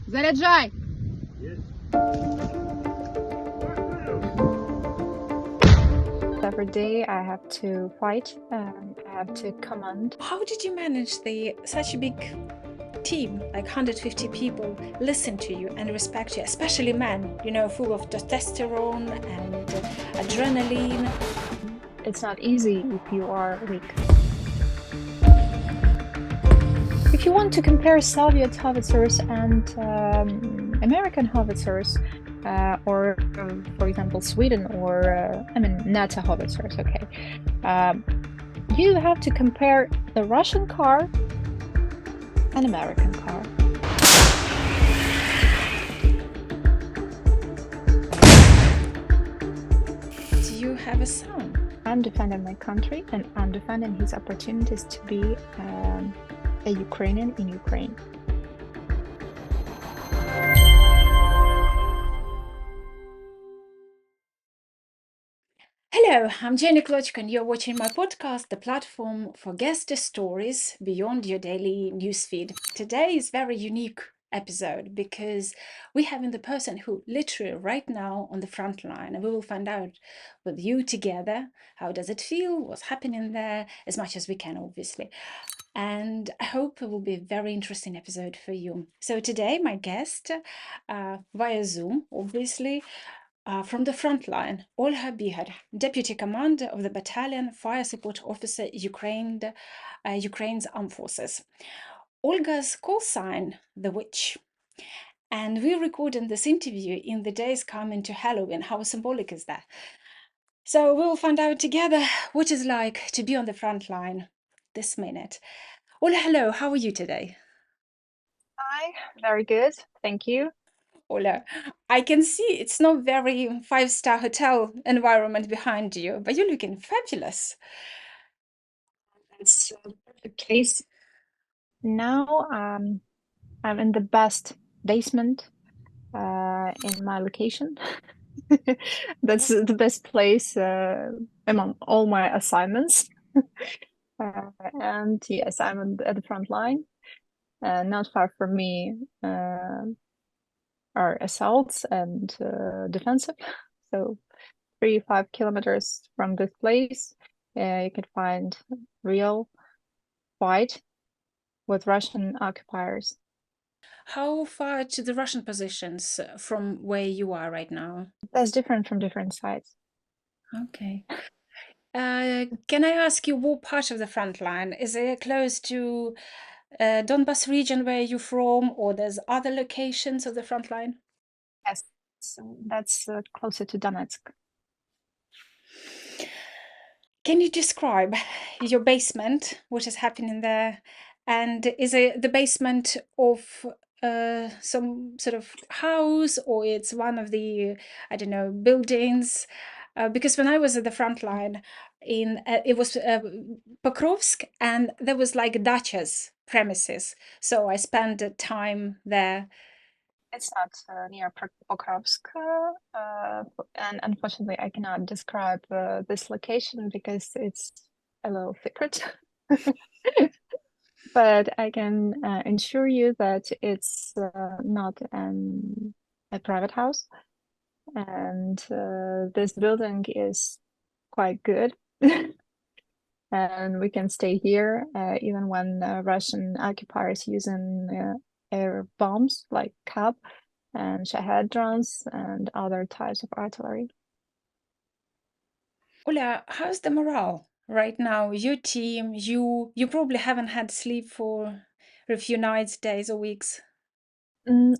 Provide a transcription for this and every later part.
Заряжай! Every day I have to fight and I have to command. How did you manage such a big team, like 150 people, listen to you and respect you, especially men, full of testosterone and adrenaline? It's not easy if you are weak. If you want to compare Soviet howitzers and American howitzers, or for example Sweden or NATO howitzers, okay, you have to compare the Russian car and American car. Do you have a son? I'm defending my country and I'm defending his opportunities to be a Ukrainian in Ukraine. Hello, I'm Jenny Klochko and you're watching my podcast, the platform for guest stories beyond your daily newsfeed. Today is very unique episode because we have in the person who literally right now on the front line, and we will find out with you together how does it feel, what's happening there, as much as we can, obviously. And I hope it will be a very interesting episode for you. So today my guest via Zoom, obviously, from the front line, Olha Bihar, Deputy Commander of the Battalion Fire Support Officer, Ukraine's Armed Forces. Olga's call sign, the Witch. And we're recording this interview in the days coming to Halloween. How symbolic is that? So we'll find out together what it's like to be on the front line this minute. Olha, hello, how are you today? Hi, very good, thank you. Ola, I can see it's not very five-star hotel environment behind you, but you're looking fabulous. It's a perfect case. Now I'm in the best basement in my location. That's the best place among all my assignments. And yes, I'm at the front line. Not far from me are assaults and defensive. So 3-5 kilometers from this place, you can find real fight with Russian occupiers. How far to the Russian positions from where you are right now? That's different from different sides. Okay. Can I ask you what part of the front line? Is it close to Donbas region where you're from, or there's other locations of the front line? Yes, that's closer to Donetsk. Can you describe your basement, what is happening there? And is it the basement of some sort of house, or it's one of the, I don't know, buildings? Because when I was at the front line it was Pokrovsk, and there was like dachas premises. So I spent the time there. It's not near Pokrovsk, and unfortunately, I cannot describe this location because it's a little secret. But I can ensure you that it's not a private house, and this building is quite good. And we can stay here even when Russian occupiers using air bombs like Kab and Shahed drones and other types of artillery. Ola, how's the morale right now? Your team, you probably haven't had sleep for a few nights, days, or weeks.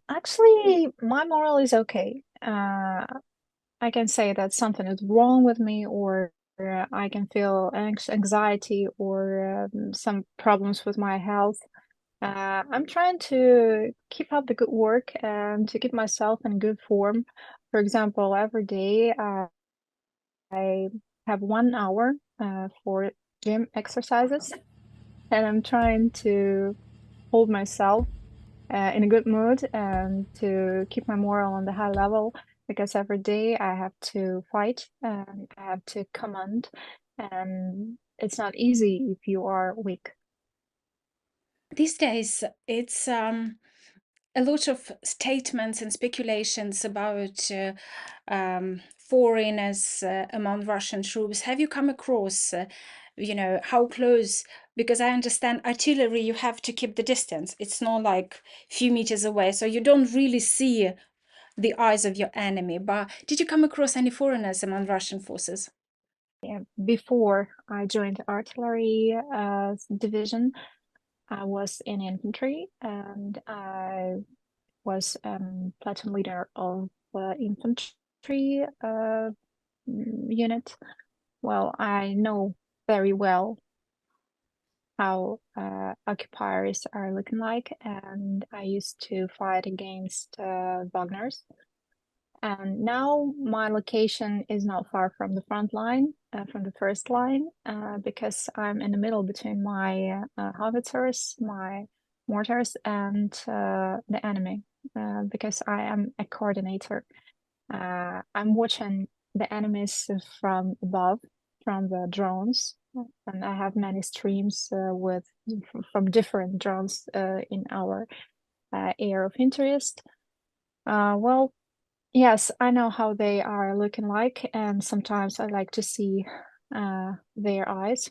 Actually, my morale is okay. I can say that something is wrong with me, or I can feel anxiety or some problems with my health. I'm trying to keep up the good work and to keep myself in good form. For example, every day I have 1 hour for gym exercises, and I'm trying to hold myself in a good mood and to keep my morale on the high level, because every day I have to fight and I have to command, and it's not easy if you are weak. These days, it's a lot of statements and speculations about foreigners among Russian troops. Have you come across, how close? Because I understand artillery, you have to keep the distance. It's not like a few meters away, so you don't really see the eyes of your enemy. But did you come across any foreigners among Russian forces? Yeah, before I joined the artillery division, I was in infantry and I was platoon leader of infantry unit. Well, I know very well how occupiers are looking like, and I used to fight against Wagners. And now my location is not far from the front line, from the first line, because I'm in the middle between my howitzers, my mortars, and the enemy, because I am a coordinator. I'm watching the enemies from above, from the drones, and I have many streams with from different drones in our area of interest. Well, yes, I know how they are looking like, and sometimes I like to see their eyes,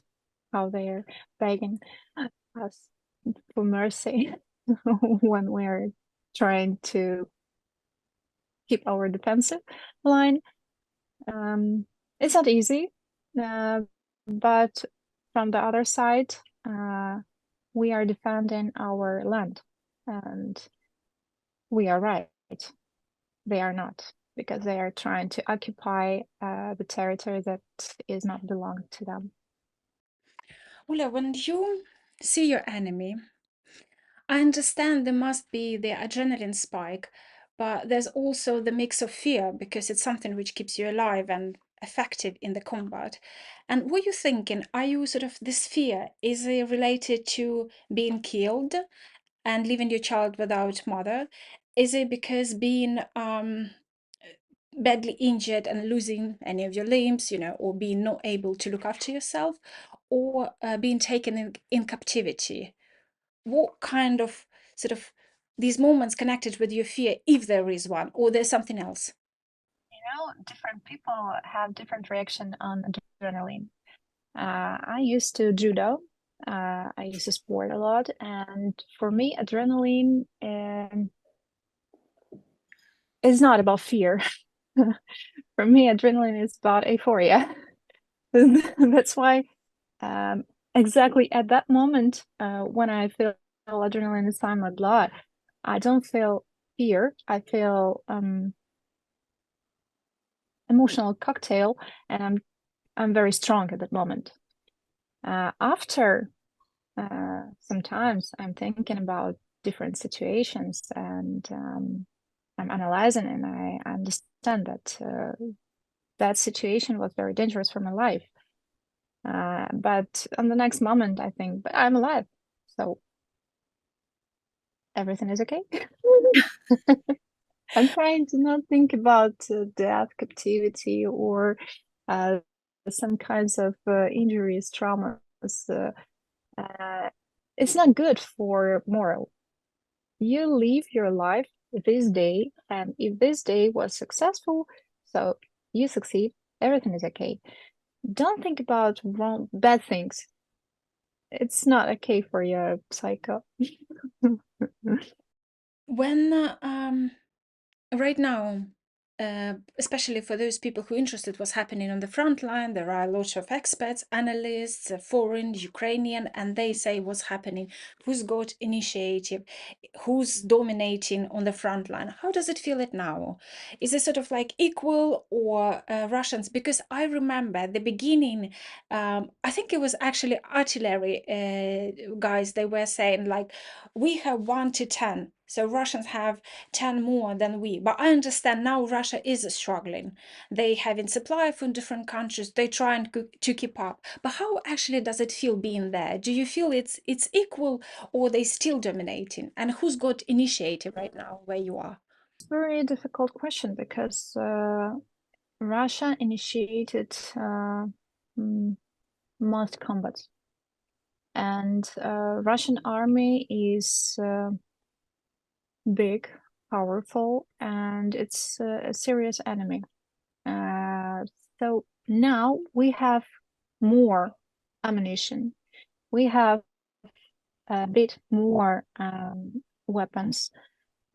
how they're begging us for mercy when we're trying to keep our defensive line. It's not easy, uh, but from the other side, we are defending our land, and we are right. They are not, because they are trying to occupy the territory that is not belong to them. Ola, when you see your enemy, I understand there must be the adrenaline spike, but there's also the mix of fear because it's something which keeps you alive and effective in the combat. And were you thinking, are you sort of this fear, is it related to being killed and leaving your child without mother? Is it because being badly injured and losing any of your limbs, or being not able to look after yourself, or being taken in captivity? What kind of sort of these moments connected with your fear, if there is one, or there's something else? Different people have different reaction on adrenaline. I used to judo. I used to sport a lot, and for me, adrenaline is not about fear. For me, adrenaline is about euphoria. That's why, um, exactly at that moment, when I feel adrenaline inside my blood, I don't feel fear. I feel emotional cocktail, and I'm very strong at that moment. After sometimes I'm thinking about different situations, and I'm analyzing, and I understand that that situation was very dangerous for my life. But on the next moment, I think, but I'm alive, so everything is okay. I'm trying to not think about death, captivity, or uh, some kinds of injuries, traumas. Uh, it's not good for moral. You live your life this day, and if this day was successful, so you succeed, everything is okay. Don't think about wrong, bad things. It's not okay for your psycho. When right now, especially for those people who are interested what's happening on the front line, there are a lot of experts, analysts, foreign, Ukrainian, and they say what's happening, who's got initiative, who's dominating on the front line. How does it feel it now? Is it sort of like equal or Russians? Because I remember at the beginning, I think it was actually artillery guys, they were saying like, we have 1 to 10. So Russians have 10 more than we. But I understand now Russia is struggling. They have in supply from different countries. They trying to keep up. But how actually does it feel being there? Do you feel it's equal, or they still dominating? And who's got initiative right now where you are? It's a very difficult question because Russia initiated most combats, and Russian army is big, powerful, and it's a serious enemy. So now we have more ammunition. We have a bit more weapons,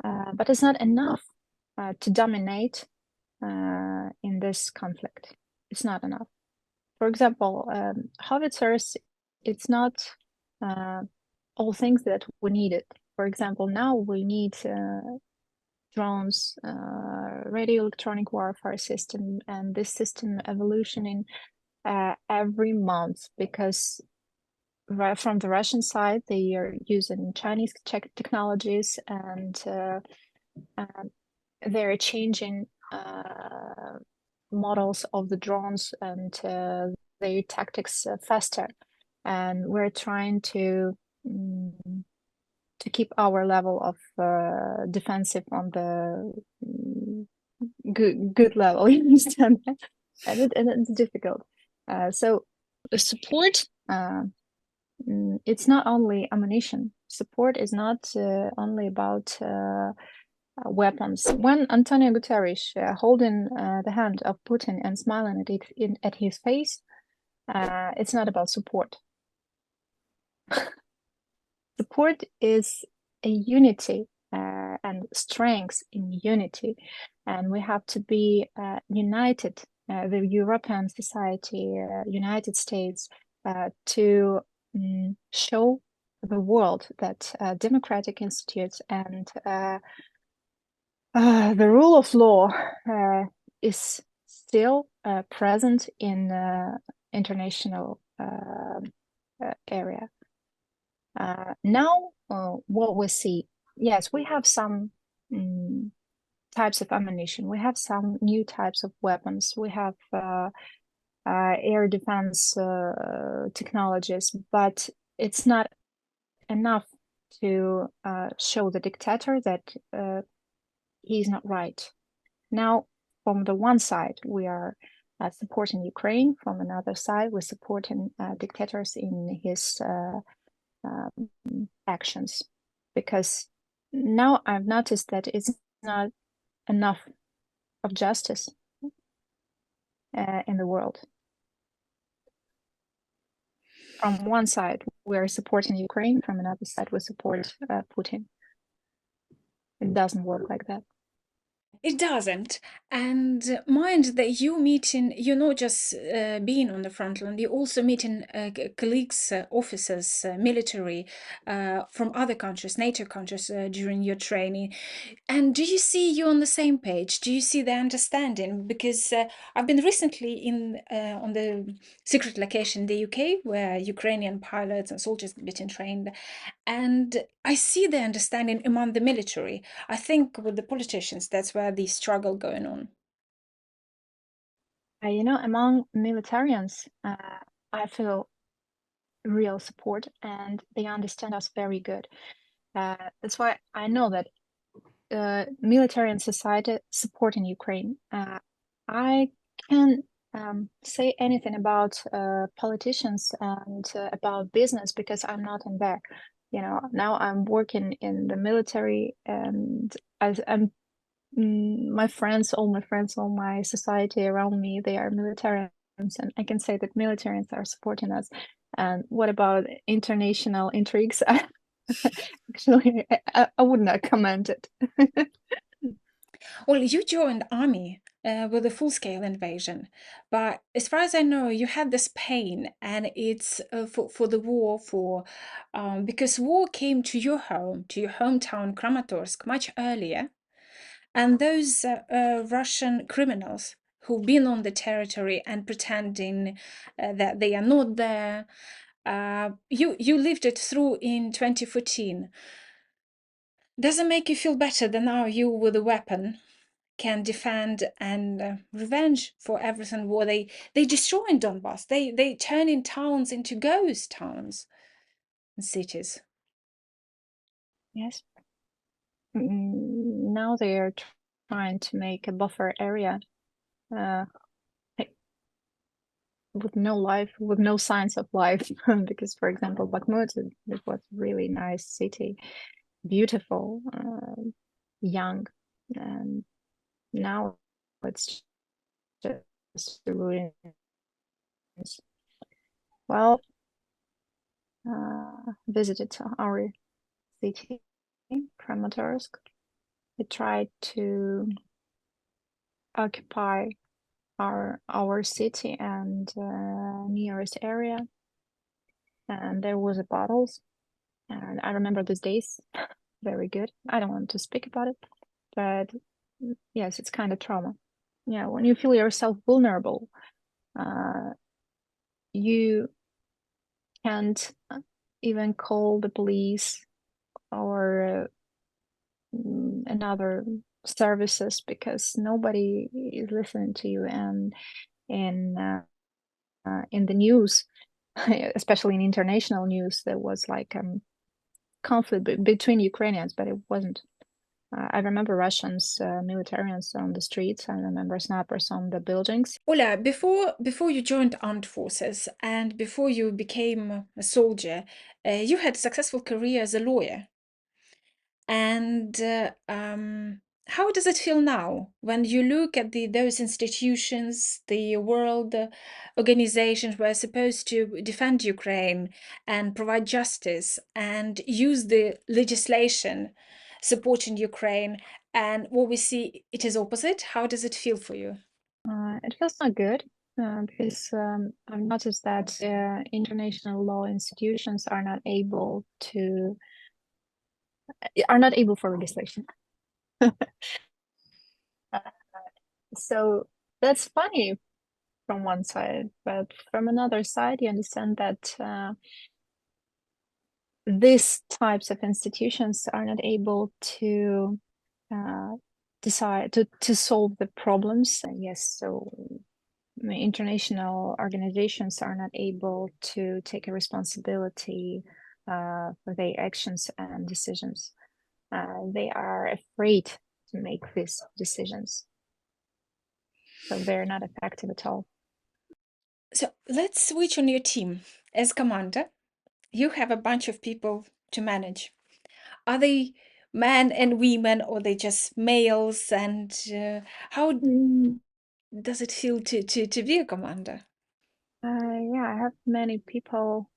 but it's not enough to dominate in this conflict. It's not enough. For example, howitzers, it's not all things that we needed. For example, now we need drones, radio electronic warfare system, and this system evolutioning every month because from the Russian side, they are using Chinese technologies and they're changing models of the drones and their tactics faster. And we're trying to keep our level of defensive on the good level. You understand that? And it's difficult. So the support, it's not only ammunition. Support is not only about weapons. When Antonio Guterres holding the hand of Putin and smiling at it at his face, it's not about support. Support is a unity and strength in unity, and we have to be united. The European society, United States, to show the world that democratic institutes and the rule of law is still present in international area. Now, what we see, yes, we have some types of ammunition. We have some new types of weapons. We have air defense technologies, but it's not enough to show the dictator that he's not right. Now, from the one side, we are supporting Ukraine. From another side, we're supporting dictators in his actions. Because now I've noticed that it's not enough of justice in the world. From one side, we're supporting Ukraine. From another side, we support Putin. It doesn't work like that. It doesn't. And mind that you're not just being on the front line, you're also meeting colleagues, officers, military from other countries, NATO countries during your training. And do you see you on the same page? Do you see the understanding? Because I've been recently on the secret location in the UK where Ukrainian pilots and soldiers have been trained. And I see the understanding among the military. I think with the politicians, that's where the struggle going on. Among militarians, I feel real support and they understand us very good. That's why I know that military and society supporting Ukraine. I can say anything about politicians and about business because I'm not in there. Now I'm working in the military, and I'm my friends, all my society around me, they are militarians, and I can say that militarians are supporting us. And what about international intrigues? Actually, I would not comment it. Well, you joined army with a full-scale invasion, but as far as I know, you had this pain, and it's for the war because war came to your home, to your hometown Kramatorsk, much earlier, and those Russian criminals who've been on the territory and pretending that they are not there. You lived it through in 2014. Does it make you feel better than now you with a weapon can defend and revenge for everything what they destroy in Donbas? They turn in towns into ghost towns and cities. Yes. Now they are trying to make a buffer area uh, with no life, with no signs of life. Because, for example, Bakhmut, it was a really nice city, beautiful. young, and now it's just the ruins. Well, visited our city, Kramatorsk. We tried to occupy our city and nearest area, and there was a battles, and I remember these days very good. I don't want to speak about it, but yes, it's kind of trauma. Yeah, when you feel yourself vulnerable, uh, you can't even call the police or another services because nobody is listening to you. And in the news, especially in international news, there was like conflict between Ukrainians, but it wasn't. I remember Russians, militarians on the streets. I remember snipers on the buildings. Ola, before you joined armed forces and before you became a soldier, you had a successful career as a lawyer. And how does it feel now when you look at those institutions, the world organizations were supposed to defend Ukraine and provide justice and use the legislation supporting Ukraine, and what we see it is opposite? How does it feel for you? It feels not good because I've noticed that international law institutions are not able for legislation. Uh, so that's funny from one side, but from another side, you understand that these types of institutions are not able to uh, decide to solve the problems. Yes, so international organizations are not able to take a responsibility for their actions and decisions. They are afraid to make these decisions, so they're not effective at all. So let's switch on your team. As commander, you have a bunch of people to manage. Are they men and women, or they just males? And how Mm, does it feel to be a commander? yeah, I have many people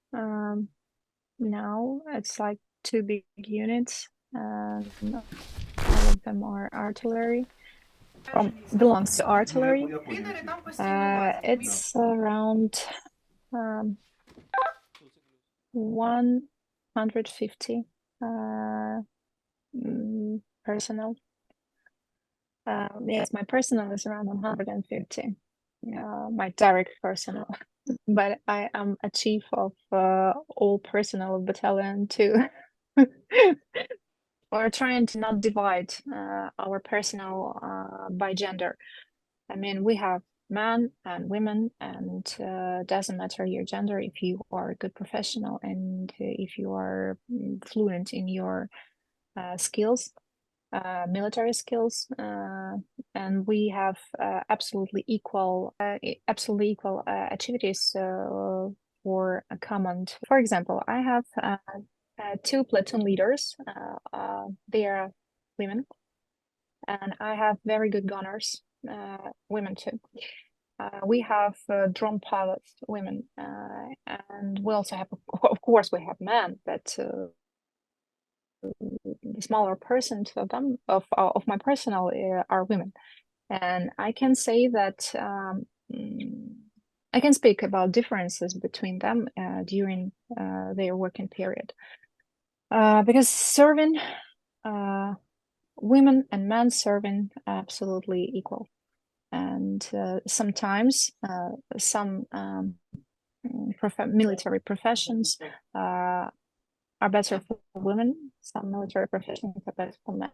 now. It's like two big units. All of them are artillery, belongs to artillery. It's around 150 personnel. Yes, my personnel is around 150. My direct personnel, but I am a chief of all personnel of battalion too. We're trying to not divide our personnel by gender. I mean, we have men and women, and doesn't matter your gender if you are a good professional and if you are fluent in your skills, military skills, and we have absolutely equal activities for a command. For example, I have two platoon leaders. They are women, and I have very good gunners, women too. We have drone pilots, women, and we also have, of course, we have men, but the smaller percent of them of my personnel are women, and I can say that I can speak about differences between them during their working period, because serving women and men serving absolutely equal, and sometimes some military professions are better for women. Some military professions are better for men.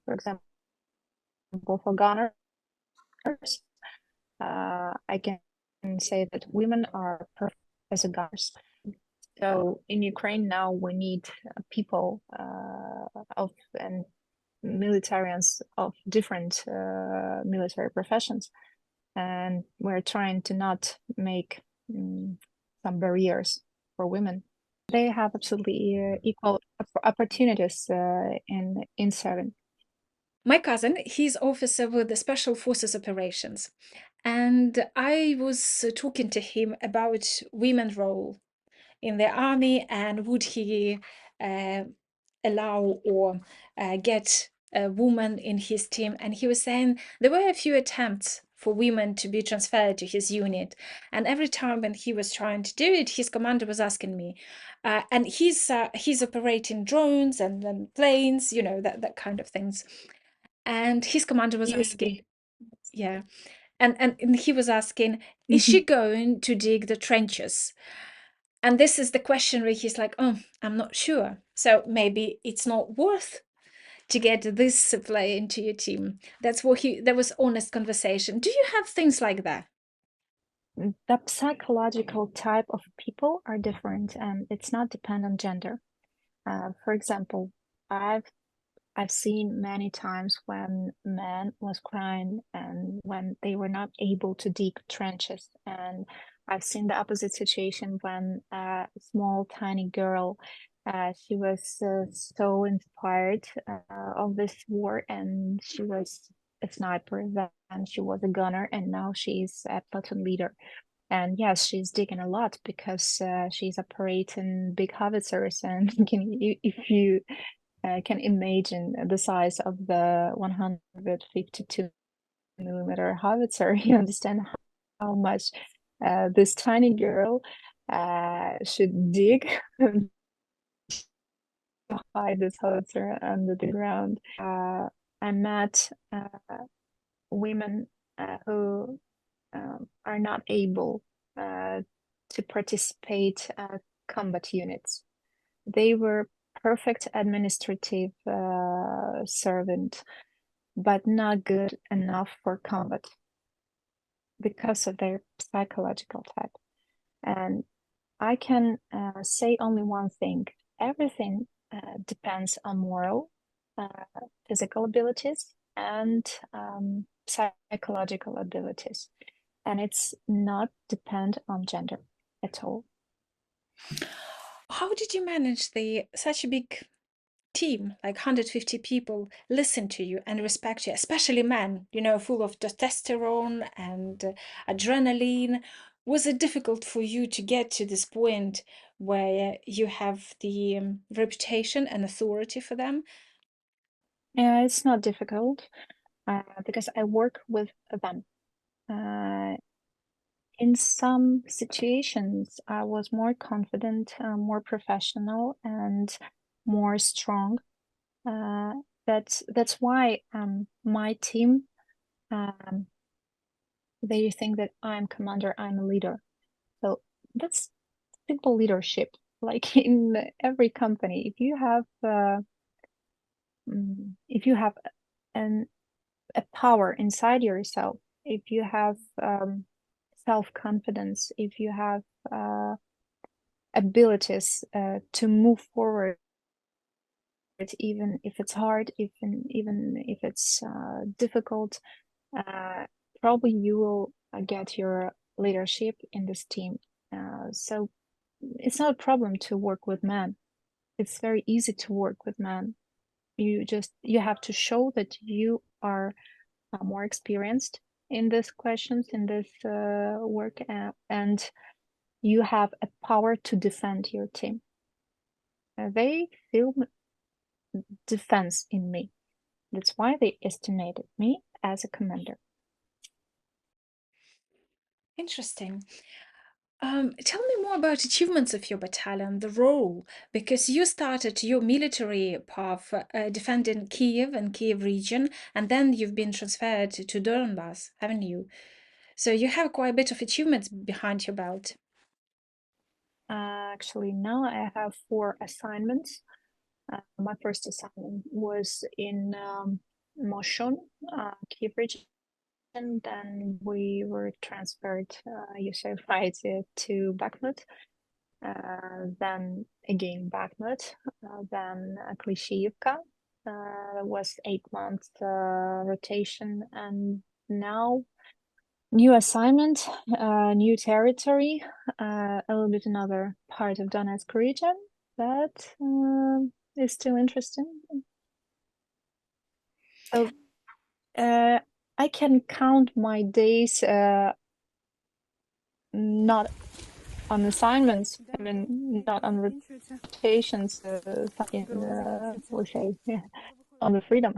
For example, for gunners, I can say that women are perfect as a gunners. So in Ukraine now we need people of and militarians of different military professions, and we're trying to not make some barriers for women. They have absolutely equal opportunities in serving. My cousin, he's officer with the Special Forces operations, and I was talking to him about women's role in the army and would he uh, allow or get a woman in his team. And he was saying there were a few attempts for women to be transferred to his unit, and every time when he was trying to do it, his commander was asking me, and he's operating drones and then planes, you know, that kind of things. And his commander was asking, UAV. yeah, and he was asking, is she Mhm. going to dig the trenches? And this is the question where he's like, oh, I'm not sure. So maybe it's not worth to get this player into your team. That's what there was honest conversation. Do you have things like that? The psychological type of people are different, and it's not dependent on gender. For example, I've I've seen many times when men was crying and when they were not able to dig trenches, and I've seen the opposite situation when a small tiny girl, she was so inspired of this war, and she was a sniper, then she was a gunner, and now she's a platoon leader. And yes, she's digging a lot because she's operating big howitzers, and if you can imagine the size of the 152 millimeter howitzer, you understand how much this tiny girl should dig to hide this howitzer under the ground. I met women who are not able to participate combat units. They were perfect administrative servant, but not good enough for combat because of their psychological type. And I can say only one thing. Everything depends on moral, uh, physical abilities, and psychological abilities. And it's not depend on gender at all. How did you manage the such a big team, like 150 people, listen to you and respect you, especially men, you know, full of testosterone and adrenaline? Was it difficult for you to get to this point where you have the reputation and authority for them? Yeah, it's not difficult because I work with them. In some situations, I was more confident, more professional, and more strong. Uh, that's why my team um, they think that I'm commander, I'm a leader. So that's simple leadership. Like in every company, if you have an a power inside yourself, if you have self-confidence, if you have abilities to move forward, even if it's hard, even if it's difficult, uh, probably you will get your leadership in this team. So it's not a problem to work with men. It's very easy to work with men. You have to show that you are more experienced in these questions, in this work, and you have a power to defend your team. They feel defense in me. That's why they estimated me as a commander. Interesting. Tell me more about achievements of your battalion, the role, because you started your military path defending Kiev and Kiev region, and then you've been transferred to Donbas, haven't you? So you have quite a bit of achievements behind your belt. Actually, now I have 4 assignments. My first assignment was in Moshon, Kiev region. Then we were transferred, you say right, to Bakhmut. Then again Bakhmut. Then Klishivka. Was 8 months rotation, and now new assignment, new territory, a little bit another part of Donetsk region. That is still interesting. So uh, I can count my days not on assignments, I mean, not on rotations, in, we say, yeah, on the freedom.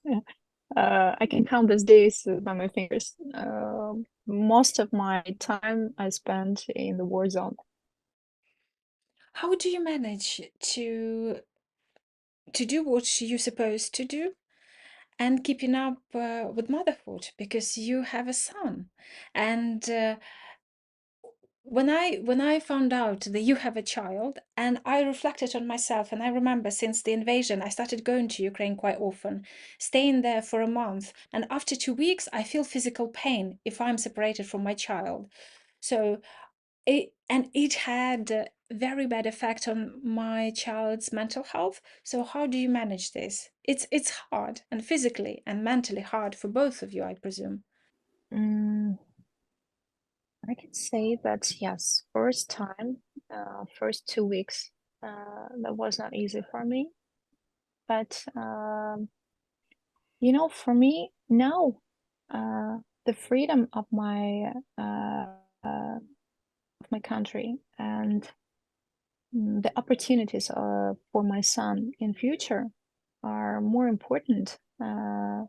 Yeah. I can count these days by my fingers. Most of my time I spent in the war zone. How do you manage to do what you're supposed to do and keeping up with motherhood because you have a son? And when I found out that you have a child, and I reflected on myself, and I remember since the invasion I started going to Ukraine quite often, staying there for a month, and after 2 weeks I feel physical pain if I'm separated from my child. So it had a very bad effect on my child's mental health. So how do you manage this? It's hard, and physically and mentally hard for both of you, I presume. Mm, I can say that yes, first time, first 2 weeks, that was not easy for me. But for me now, the freedom uh, of my country and the opportunities for my son in future are more important than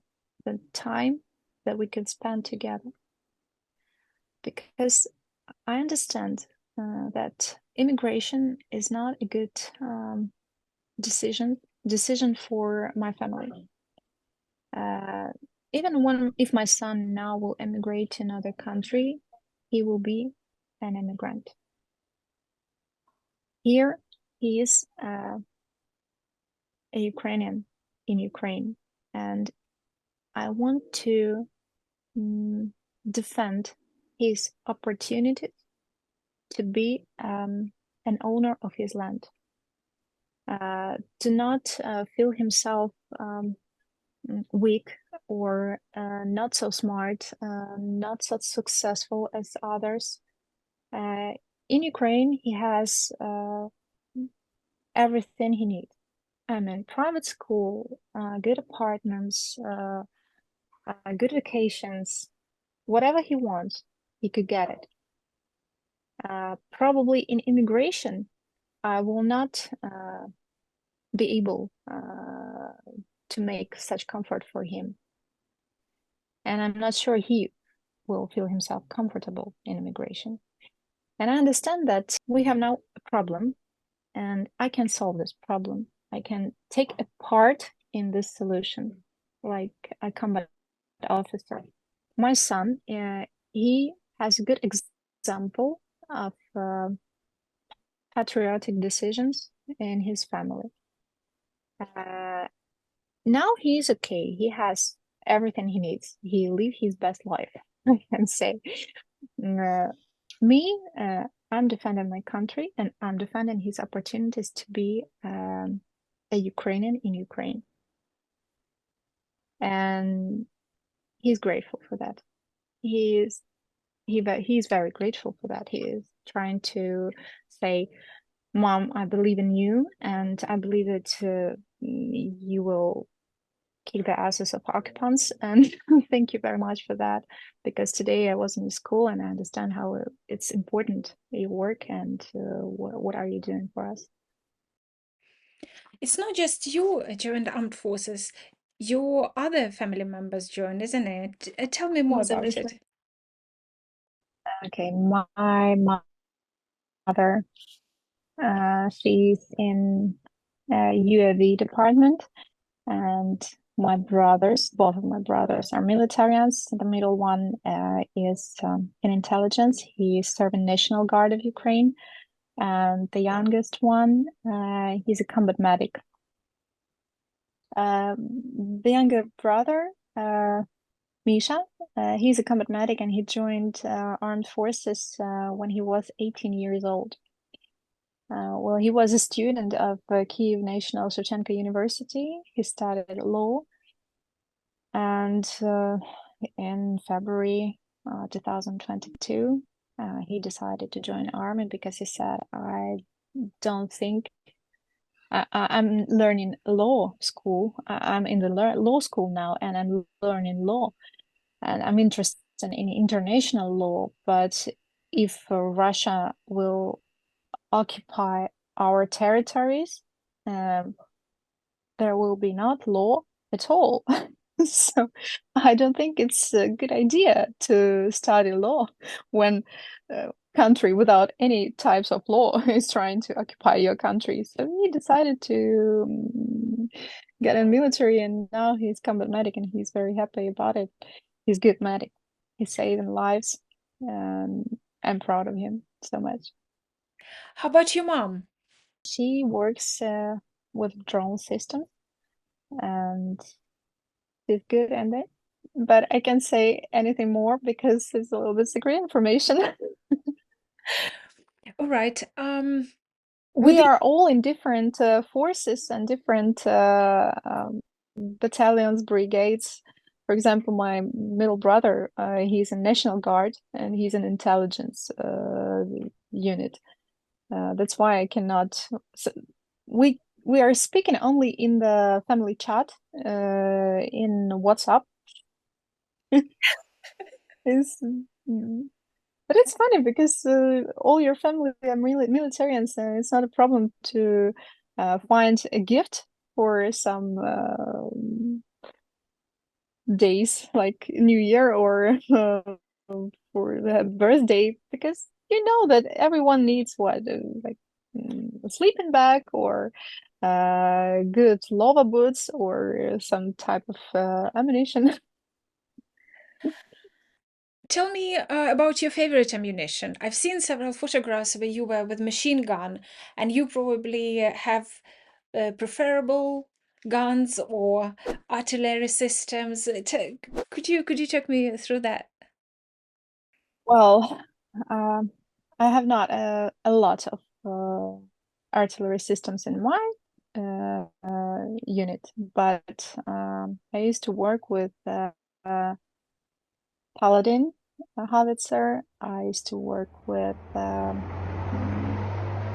time that we can spend together. Because I understand that immigration is not a good decision decision for my family. Uh, Even when if my son now will immigrate to another country, he will be an immigrant. Here, he is a Ukrainian in Ukraine, and I want to mm, defend his opportunity to be an owner of his land. To not feel himself weak or not so smart, not so successful as others. Uh, in Ukraine, he has everything he needs. I mean, private school, good apartments, good vacations, whatever he wants, he could get it. Probably in immigration, I will not be able to make such comfort for him. And I'm not sure he will feel himself comfortable in immigration. And I understand that we have now a problem, and I can solve this problem. I can take a part in this solution, like a combat officer. My son, he has a good example of patriotic decisions in his family. Uh, Now he's okay. He has everything he needs. He live his best life, I can say. Uh, Me, I'm defending my country and I'm defending his opportunities to be a Ukrainian in Ukraine. And he's grateful for that. He's very grateful for that. He is trying to say, "Mom, I believe in you, and I believe that you will kick the asses of occupants." And thank you very much for that, because today I was in school and I understand how it's important your work and what are you doing for us. It's not just you joined the armed forces. Your other family members joined, isn't it? Tell me more Yes, about obviously. it. Okay, my mother, she's in UAV department, and my brothers, both of my brothers are militarians. The middle one is in intelligence. He served in National Guard of Ukraine. And the youngest one, he's a combat medic. The younger brother, Misha, he's a combat medic and he joined armed forces when he was 18 years old. Well, he was a student of Kyiv National Shevchenko University. He studied law, and in February 2022, he decided to join army because he said, "I don't think I'm learning law school. I'm in the law school now, and I'm learning law, and I'm interested in international law. But if Russia will occupy our territories, um, there will be not law at all. So I don't think it's a good idea to study law when a country without any types of law is trying to occupy your country. So he decided to get in military, and now he's combat medic, and he's very happy about it. He's good medic. He's saving lives, and I'm proud of him so much. How about your mom? She works with drone systems, and she's good at it. But I can't say anything more because it's a little bit secret information. All right. We Within are all in different forces and different battalions, brigades. For example, my middle brother, he's in National Guard and he's an intelligence unit. That's why I cannot. So we are speaking only in the family chat in WhatsApp. Is But it's funny because all your family are militarians, and it's not a problem to find a gift for some days, like New Year or for the birthday, because you know that everyone needs like a sleeping bag or good lava boots or some type of ammunition. Tell me about your favorite ammunition. I've seen several photographs where you were with machine gun, and you probably have preferable guns or artillery systems. Could you take me through that? Well, I have not a lot of artillery systems in my unit, but I used to work with Paladin Howitzer. I used to work with mm,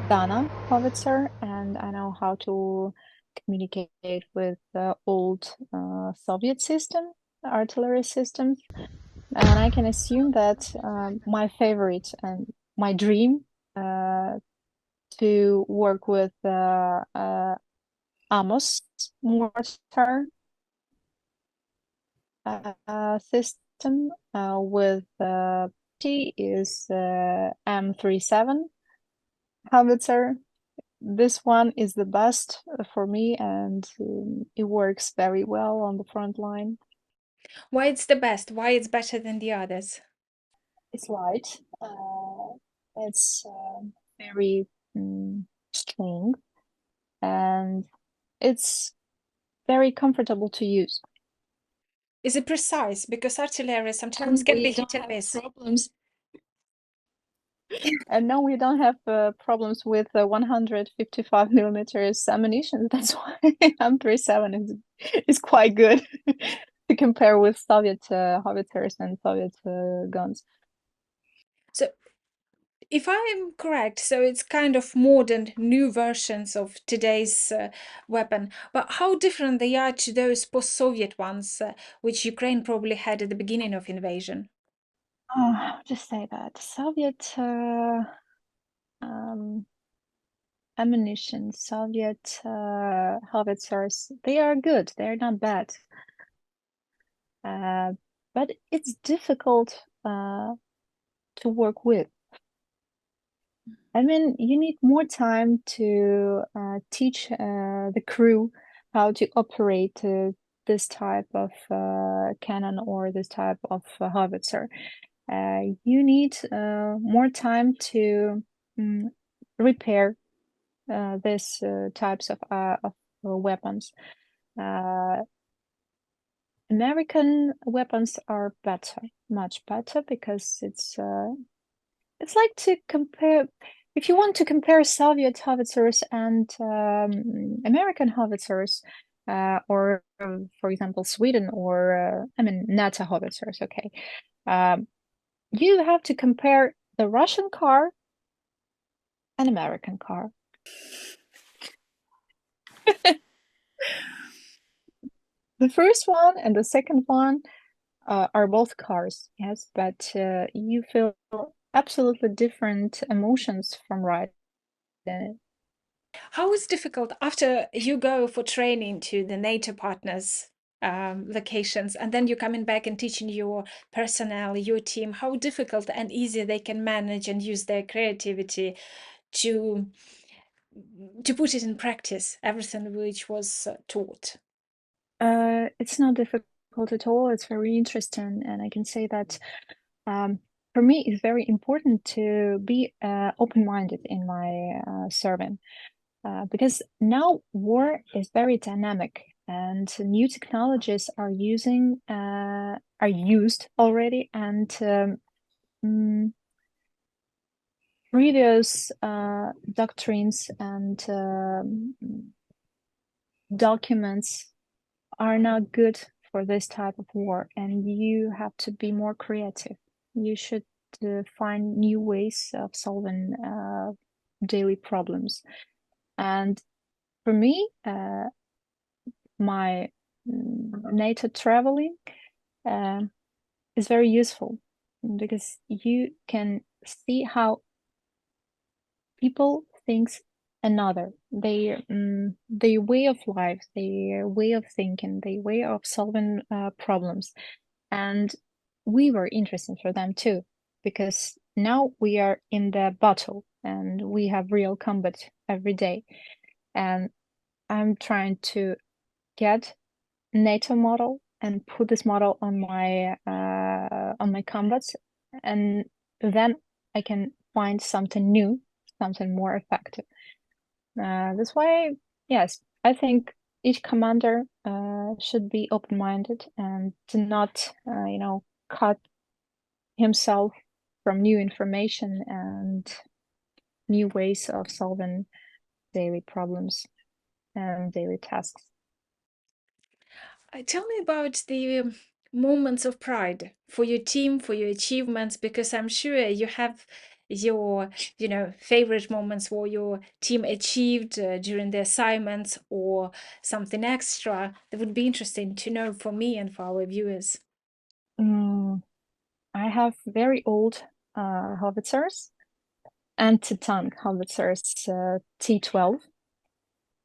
Dana Howitzer, and I know how to communicate with the old Soviet system, artillery systems. And I can assume that my favorite and my dream uh, to work with Amos mortar system with T is M37 Howitzer. This one is the best for me, and it works very well on the front line. Why it's the best? Why it's better than the others? It's light. It's very strong, and it's very comfortable to use. Is it precise? Because artillery sometimes And can be we hit don't and have miss. problems. And no, we don't have problems with 155 millimeters ammunition. That's why M37 is quite good to compare with Soviet howitzers and Soviet guns. So if I'm correct, so it's kind of modern, new versions of today's weapon. But how different they are to those post-Soviet ones, which Ukraine probably had at the beginning of invasion? Oh, just say that Soviet um, ammunition, Soviet howitzers, they are good. They're not bad. Uh, but it's difficult to work with. I mean, you need more time to teach the crew how to operate this type of cannon or this type of howitzer. You need more time to mm, repair these types of weapons. Uh, American weapons are better, much better, because it's like to compare. If you want to compare Soviet howitzers and American howitzers, or for example Sweden or I mean NATO howitzers, okay, um, you have to compare the Russian car and American car. The first one and the second one are both cars, yes, but you feel absolutely different emotions from riding it. How is difficult after you go for training to the NATO partners locations, and then you're coming back and teaching your personnel, your team, how difficult and easy they can manage and use their creativity to put it in practice, everything which was taught. It's not difficult at all. It's very interesting, and I can say that um, for me, it's very important to be open-minded in my serving because now war is very dynamic, and new technologies are used already, and mm, previous doctrines and documents are not good for this type of war, and you have to be more creative. You should find new ways of solving daily problems. And for me, my NATO traveling uh, is very useful because you can see how people thinks another their way of life, their way of thinking, their way of solving problems. And we were interesting for them too, because now we are in the battle and we have real combat every day. And I'm trying to get NATO model and put this model on my combats, and then I can find something new, something more effective. That's why, yes, I think each commander should be open-minded and to not, cut himself from new information and new ways of solving daily problems and daily tasks. Tell me about the moments of pride for your team, for your achievements, because I'm sure you have your, favorite moments where your team achieved during the assignments or something extra. That would be interesting to know for me and for our viewers. Mm, I have very old howitzers, anti-tank howitzers, T12.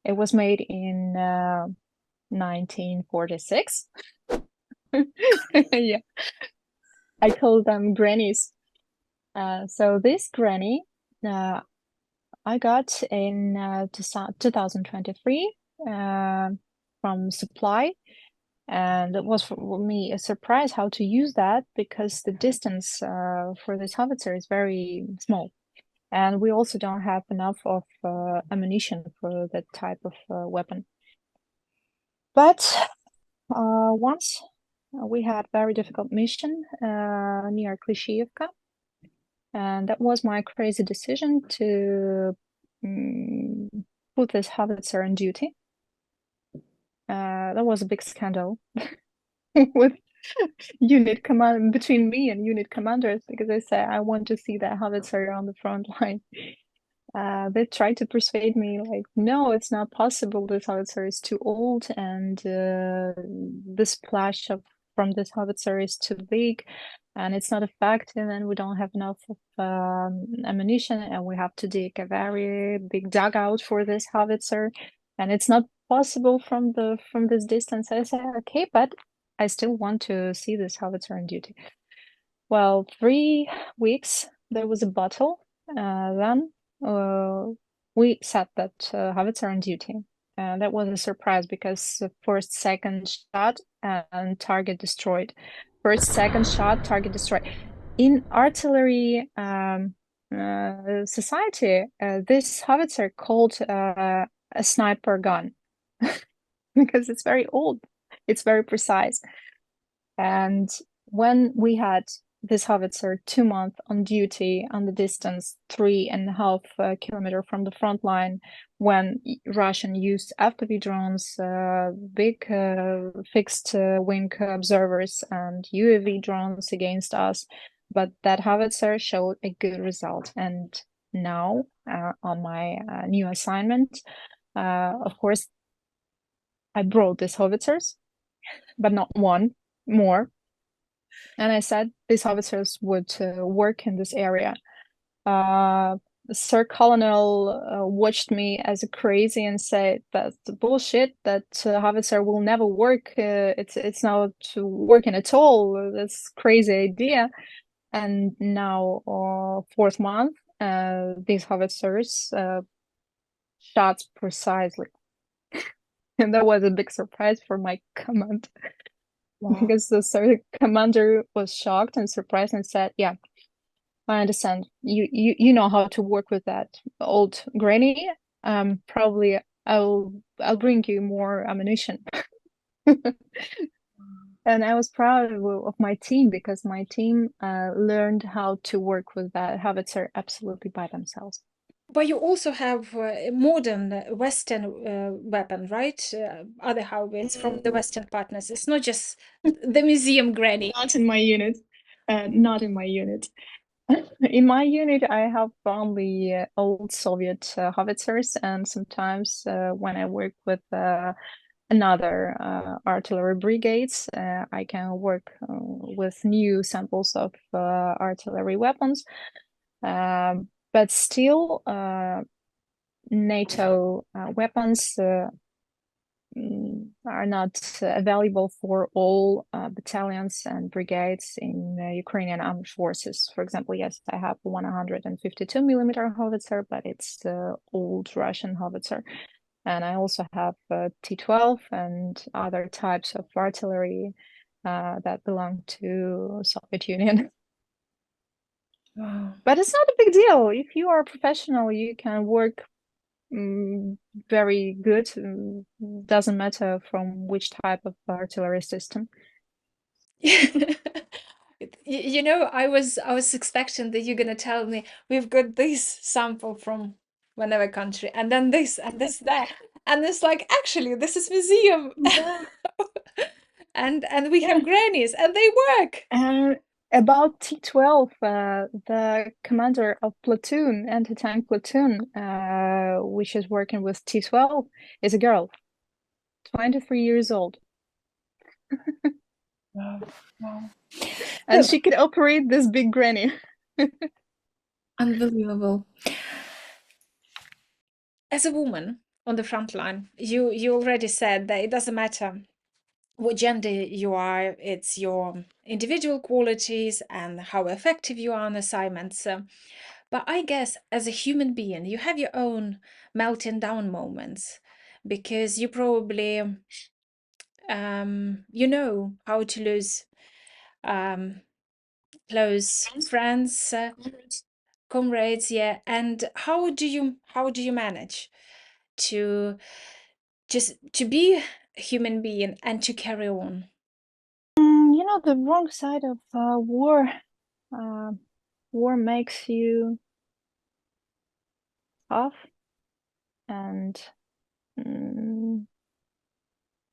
It was made in 1946. Yeah, I call them grannies. So this granny uh, I got in 2023 from supply, and it was for me a surprise how to use that because the distance for this howitzer is very small, and we also don't have enough of ammunition for that type of weapon. But once we had very difficult mission near Klishivka, and that was my crazy decision to um, put this howitzer on duty. That was a big scandal with unit command between me and unit commanders because I said I want to see that howitzer on the front line. They tried to persuade me, like, no, it's not possible. This howitzer is too old, and the splash of from this howitzer is too big, and it's not effective, and we don't have enough of ammunition, and we have to dig a very big dugout for this howitzer, and it's not possible from this distance. I said, okay, but I still want to see this howitzer on duty. Well, 3 weeks there was a battle. Then we set that howitzer on duty. That was a surprise because the first, second shot and target destroyed. First, second shot, target destroyed. In artillery society, this howitzer called a sniper gun because it's very old. It's very precise. And when we had this howitzer 2 months on duty on the distance 3.5 kilometer from the front line, when Russian used FPV drones, big fixed wing observers, and UAV drones against us, but that howitzer showed a good result. And now on my new assignment, of course, I brought these howitzers but not one, more. And I said these howitzers would work in this area. Uh, Sir Colonel watched me as a crazy and said that's bullshit. That howitzer will never work. It's not working at all. That's crazy idea. And now, fourth month, these howitzers shot precisely, and that was a big surprise for my command Wow. because the commander was shocked and surprised and said, "Yeah, I understand. You know how to work with that old granny. Probably I'll bring you more ammunition." And I was proud of my team because my team learned how to work with that howitzer absolutely by themselves. But you also have modern Western weapon, right? Other howitz from the Western partners. It's not just the museum granny. Not in my unit. Not in my unit. In my unit, I have only old Soviet howitzers, and sometimes when I work with another artillery brigades, I can work with new samples of artillery weapons. But still, NATO weapons are not available for all battalions and brigades in Ukrainian armed forces. For example, yes, I have 152 millimeter howitzer, but it's the old Russian howitzer. And I also have T-12 and other types of artillery that belong to Soviet Union. Wow. But it's not a big deal. If you are a professional, you can work very good. Doesn't matter from which type of artillery system. You know, I was expecting that you're gonna tell me we've got this sample from whatever country, and then this and this there, and it's like actually this is museum, Yeah, and we have yeah. grannies and they work. And about T-12, the commander of platoon, anti-tank platoon, which is working with T-12, is a girl, 23 years old. Wow, wow. And Look, she could operate this big granny. unbelievable. As a woman on the front line, you already said that it doesn't matter what gender you are, it's your individual qualities and how effective you are on assignments. But I guess as a human being, you have your own melting down moments because you probably you know how to lose um, close friends, comrades, yeah. And how do you manage to just to be a human being and to carry on? You know, the wrong side of war. Uh, War makes you tough, and mm,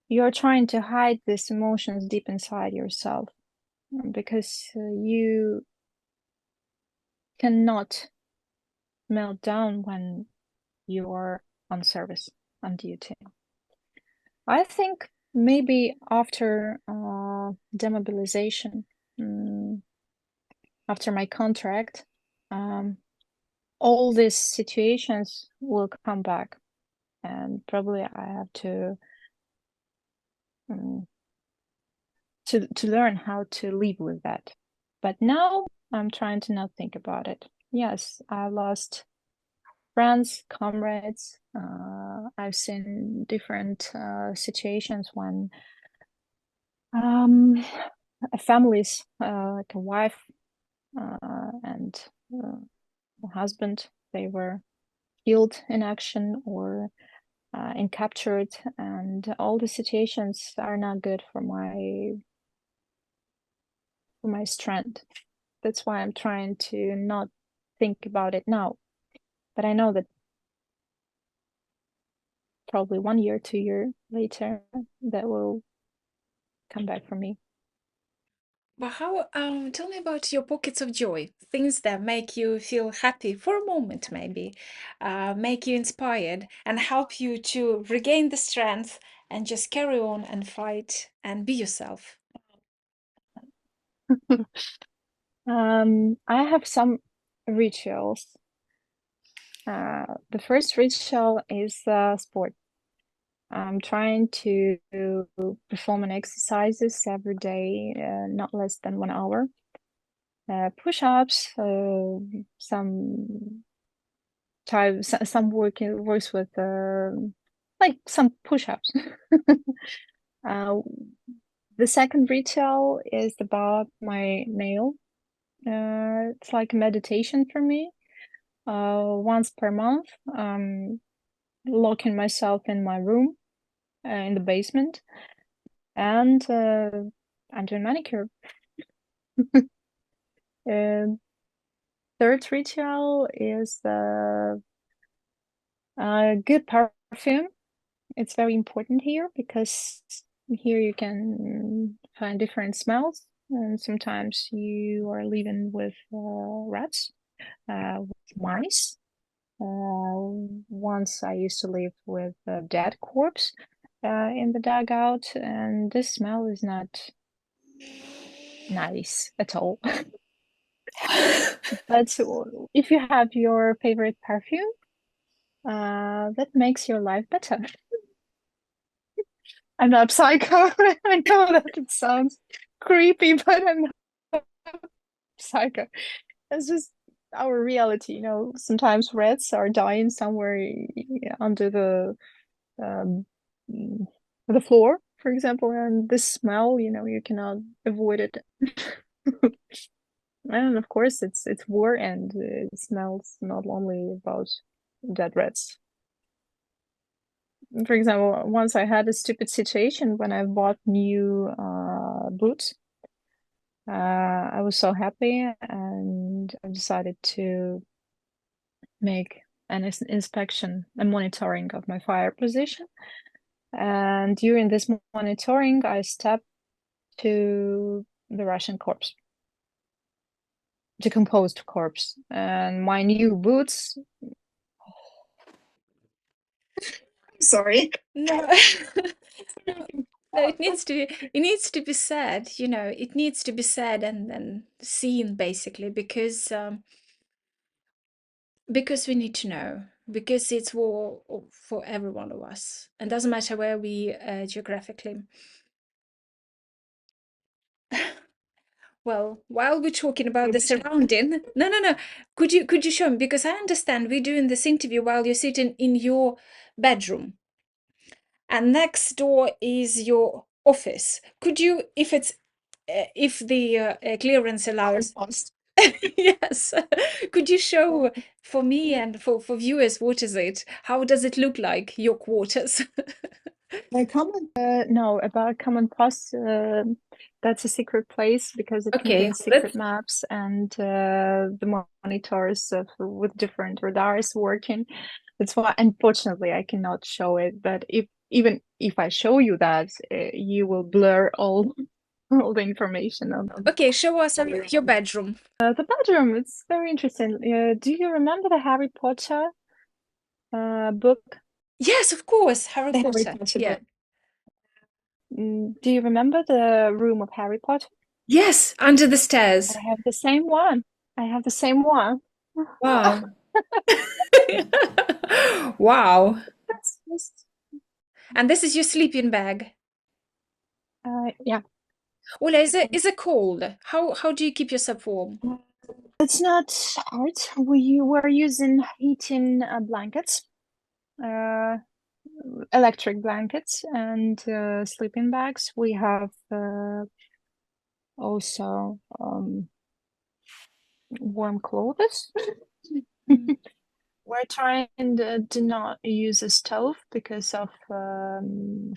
you're trying to hide these emotions deep inside yourself because you cannot melt down when you're on service, on duty. I think maybe after demobilization, mm, after my contract, um, all these situations will come back, and probably I have um, to learn how to live with that. But now I'm trying to not think about it. Yes, I lost friends, comrades. I've seen different situations when um, families, like a wife and a husband, they were killed in action or in captured, and all the situations are not good for my strength. That's why I'm trying to not think about it now. But I know that probably 1 year, 2 year later, that will come back for me. But how, tell me about your pockets of joy, things that make you feel happy for a moment, maybe, make you inspired and help you to regain the strength and just carry on and fight and be yourself? I have some rituals. The first ritual is sport. I'm trying to perform an exercises every day, not less than 1 hour. Push-ups, some some works with like some push-ups. Uh, the second ritual is about my nail. It's like meditation for me. Once per month, locking myself in my room in the basement, and I'm doing manicure. And third ritual is good perfume. It's very important here because here you can find different smells, and sometimes you are living with rats, with mice. Once I used to live with a dead corpse in the dugout, and this smell is not nice at all. But if you have your favorite perfume, that makes your life better. I'm not psycho. I know that it sounds creepy, but I'm not psycho. It's just our reality, you know. Sometimes rats are dying somewhere under um, the floor, for example, and this smell, you know, you cannot avoid it. And of course, it's war, and it smells not only about dead rats. For example, once I had a stupid situation when I bought new boots. I was so happy, and I decided to make an inspection and monitoring of my fire position. And during this monitoring, I stepped to the Russian corpse, decomposed corpse, and my new boots. Sorry. No. No, it needs to be said, you know, it needs to be said and seen basically because we need to know, because it's war for every one of us, and doesn't matter where we geographically. Well, while we're talking about the surrounding, no, could you show me, because I understand we're doing this interview while you're sitting in your bedroom, and next door is your office. Could you, if it's if the clearance allows, yes, could you show for me and for viewers, what is it? How does it look like, your quarters? No, about common plus. That's a secret place because it Okay, contains secret let's. maps and the monitors with different radars working. That's why, unfortunately, I cannot show it. But even if I show you that, you will blur all all the information on Okay, show us your bedroom. the bedroom. It's very interesting. Do you remember the Harry Potter book? Yes, of course, Harry The Harry Potter. Potter Yeah. book. Do you remember the room of Harry Potter? Yes, under the stairs. I have the same one. I have the same one. Wow. Wow. That's just, And this is your sleeping bag. yeah. Ola, is it cold? How do you keep yourself warm? It's not hard. We were using heating blankets, uh, electric blankets, and sleeping bags. We have also warm clothes. We're trying to not use a stove because of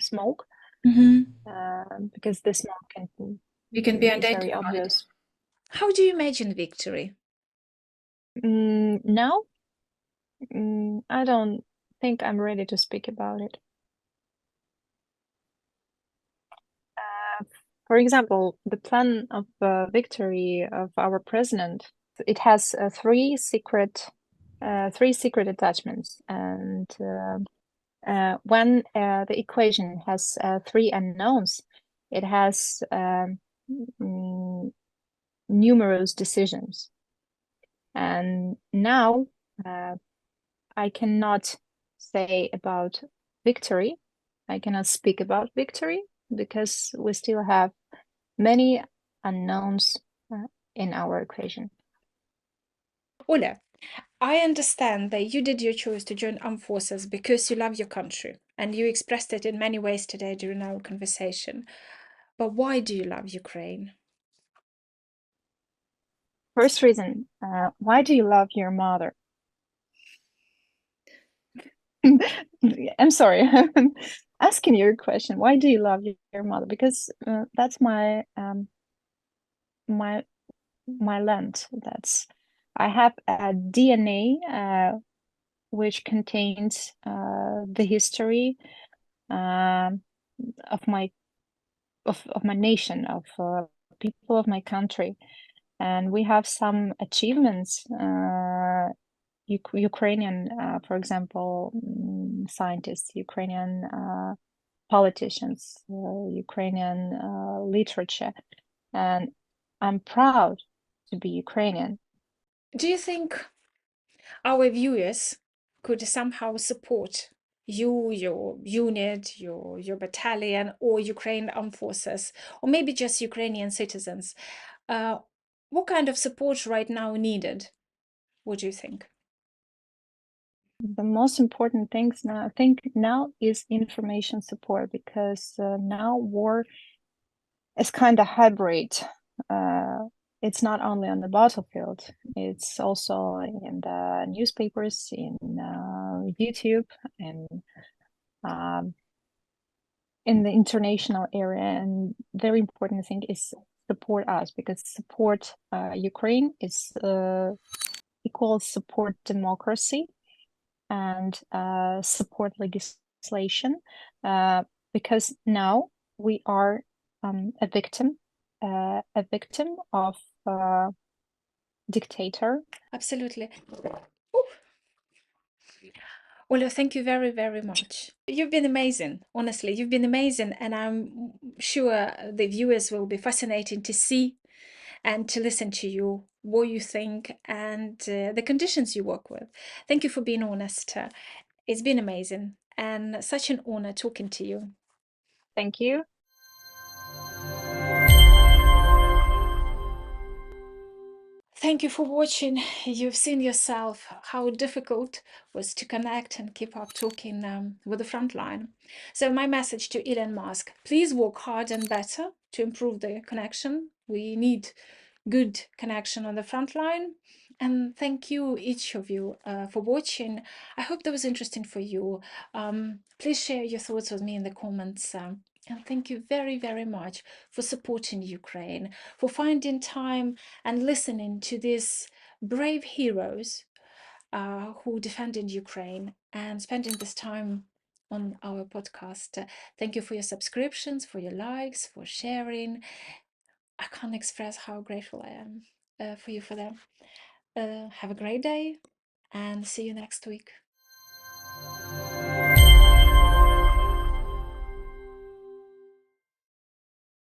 smoke, Mm-hmm. because the smoke can You can be is very identified. obvious. How do you imagine victory? Now, I don't think I'm ready to speak about it. For example, the plan of victory of our president, it has three secret attachments, and when the equation has three unknowns, it has mm, numerous decisions. And now I cannot say about victory. I cannot speak about victory because we still have many unknowns in our equation. Ola, I understand that you did your choice to join armed forces because you love your country, and you expressed it in many ways today during our conversation. But why do you love Ukraine? First reason, why do you love your mother? I'm sorry, I'm asking you a question. Why do you love your mother? Because that's my land. That's I have a DNA which contains the history um of my nation, of people of my country, and we have some achievements. Ukrainian, for example, scientists, Ukrainian politicians, Ukrainian literature, and I'm proud to be Ukrainian. Do you think our viewers could somehow support you, your unit, your battalion, or Ukraine armed forces, or maybe just Ukrainian citizens? Uh, what kind of support right now needed? What do you think? The most important things now, I think now, is information support, because now war is kind of hybrid. It's not only on the battlefield, it's also in the newspapers, in YouTube, and um, in the international area. And very important thing is support us, because support Ukraine is equals support democracy and support legislation, because now we are a victim of dictator. Absolutely. Ooh. Ola, thank you very, very much. You've been amazing. Honestly, you've been amazing, and I'm sure the viewers will be fascinating to see and to listen to you, what you think, and the conditions you work with. Thank you for being honest. It's been amazing and such an honor talking to you. Thank you. Thank you for watching. You've seen yourself how difficult was to connect and keep up talking with the front line. So my message to Elon Musk, please work hard and better to improve the connection. We need good connection on the front line. And thank you, each of you, for watching. I hope that was interesting for you. Please share your thoughts with me in the comments. And thank you very, very much for supporting Ukraine, for finding time and listening to these brave heroes who defended Ukraine and spending this time on our podcast. Thank you for your subscriptions, for your likes, for sharing. I can't express how grateful I am for you for them. Have a great day and see you next week.